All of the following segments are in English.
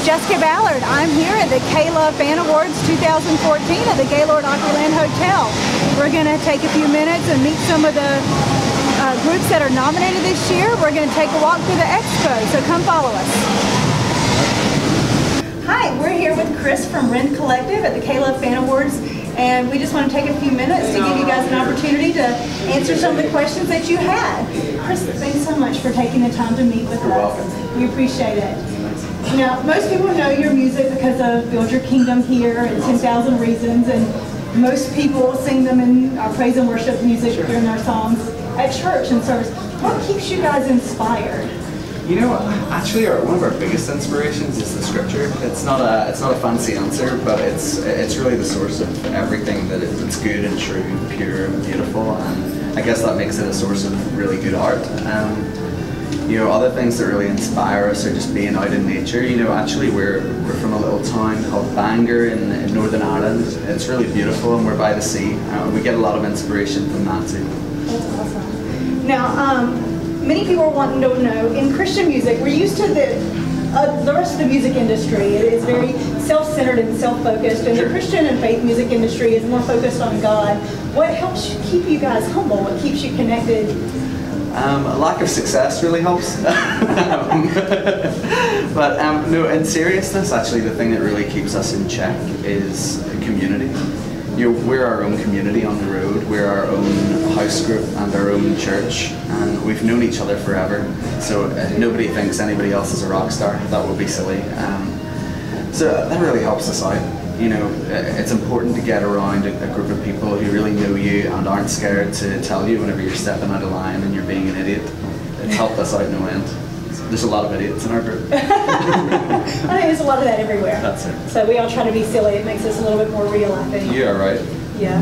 Jessica Ballard. I'm here at the KLOVE Fan Awards 2014 at the Gaylord Opryland Hotel. We're going to take a few minutes and meet some of the groups that are nominated this year. We're going to take a walk through the expo, so come follow us. Hi, we're here with Chris from Rend Collective at the KLOVE Fan Awards, and we just want to take a few minutes to give you guys an opportunity to answer some of the questions that you had. Chris, thanks so much for taking the time to meet with us. You're welcome. We appreciate it. Now, most people know your music because of Build Your Kingdom Here and 10,000 Reasons, and most people sing them in our praise and worship music during our songs at church and service. What keeps you guys inspired? You know, actually, one of our biggest inspirations is the Scripture. It's not a fancy answer, but it's really the source of everything that's good and true, and pure and beautiful, and I guess that makes it a source of really good art. You know, other things that really inspire us are just being out in nature. You know, actually, we're from a little town called Bangor in Northern Ireland. It's really beautiful, and we're by the sea. We get a lot of inspiration from that too. That's awesome. Now, many people are wanting to know, in Christian music, we're used to the rest of the music industry. It is very self-centered and self-focused, and the Christian and faith music industry is more focused on God. What helps keep you guys humble? What keeps you connected? A lack of success really helps. But no, in seriousness, actually, the thing that really keeps us in check is community. You know, we're our own community on the road. We're our own house group and our own church, and we've known each other forever. So nobody thinks anybody else is a rock star. That would be silly. So that really helps us out. You know, it's important to get around a group of people who really know you and aren't scared to tell you whenever you're stepping out of line and you're being an idiot. It's helped us out no end. There's a lot of idiots in our group. I think there's a lot of that everywhere. That's it. So we all try to be silly. It makes us a little bit more real, I think. Yeah, right. Yeah.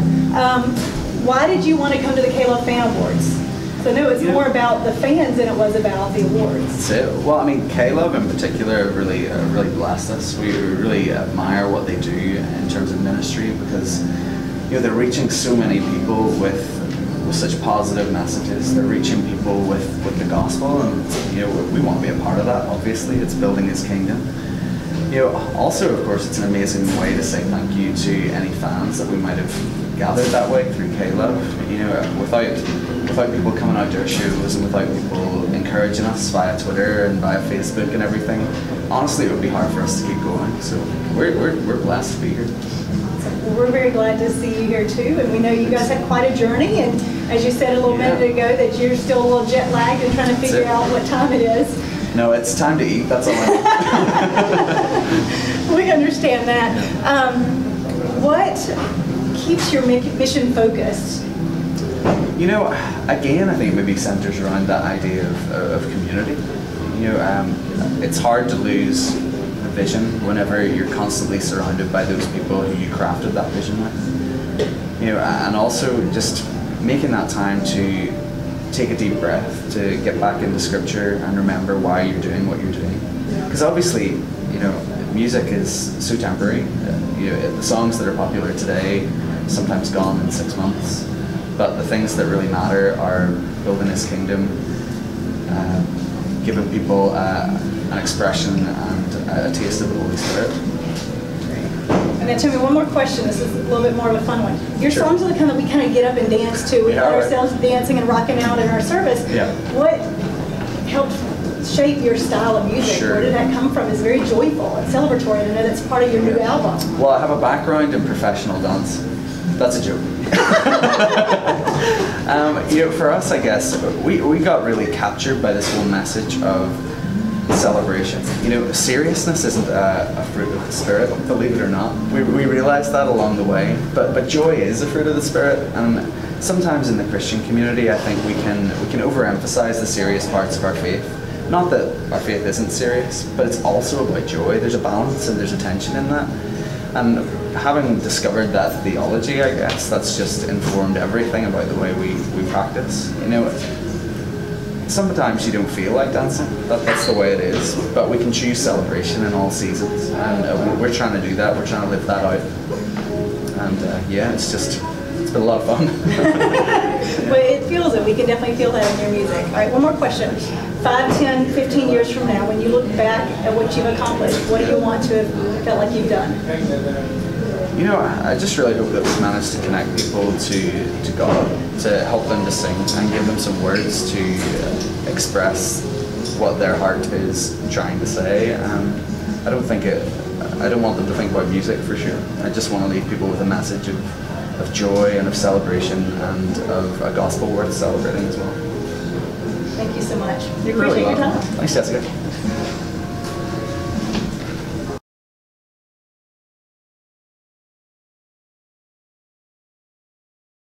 Why did you want to come to the KLOVE Fan Awards? So I know it's more about the fans than it was about the awards. That's it. Well, I mean, KLOVE in particular really blessed us. We really admire what they do in terms of ministry because, you know, they're reaching so many people with such positive messages. They're reaching people with the gospel, and you know, we want to be a part of that. Obviously, it's building His kingdom. You know, also, of course, it's an amazing way to say thank you to any fans that we might have gathered that way through KLOVE. You know, without people coming out to our shows and without people encouraging us via Twitter and via Facebook and everything, honestly, it would be hard for us to keep going. So we're blessed to be here. Well, we're very glad to see you here too, and we know you guys had quite a journey, and as you said a little minute ago that you're still a little jet lagged and trying to figure out what time it is. No, it's time to eat, that's all I know. We understand that. What keeps your mission focused? You know, again, I think maybe centers around that idea of community. You know, it's hard to lose the vision whenever you're constantly surrounded by those people who you crafted that vision with. You know, and also just making that time to take a deep breath, to get back into Scripture and remember why you're doing what you're doing. Because obviously, you know, music is so temporary. You know, the songs that are popular today, sometimes gone in 6 months. But the things that really matter are building His kingdom, giving people an expression and a taste of the Holy Spirit. And then tell me one more question. This is a little bit more of a fun one. Your songs are the kind that we kind of get up and dance to. We find ourselves dancing and rocking out in our service. Yeah. What helped shape your style of music? Sure. Where did that come from? It's very joyful and celebratory. I know that's part of your new album. Well, I have a background in professional dance. That's a joke. You know, for us, I guess, we got really captured by this whole message of celebration. You know, seriousness isn't a fruit of the Spirit, believe it or not. We realized that along the way, but joy is a fruit of the Spirit, and sometimes in the Christian community, I think we can overemphasize the serious parts of our faith. Not that our faith isn't serious, but it's also about joy. There's a balance and there's a tension in that. And having discovered that theology, I guess, that's just informed everything about the way we practice. You know, sometimes you don't feel like dancing. That's the way it is. But we can choose celebration in all seasons. And we're trying to do that. We're trying to live that out. And yeah, it's been a lot of fun. But it feels it. We can definitely feel that in your music. All right, one more question. 5, 10, 15 years from now, when you look back at what you've accomplished, what do you want to have felt like you've done? You know, I just really hope that we've managed to connect people to God, to help them to sing and give them some words to express what their heart is trying to say. I don't want them to think about music for sure. I just want to leave people with a message of joy and of celebration and of a gospel worth celebrating as well. Thank you so much. We You're really appreciate your welcome. time. Thanks, Jessica.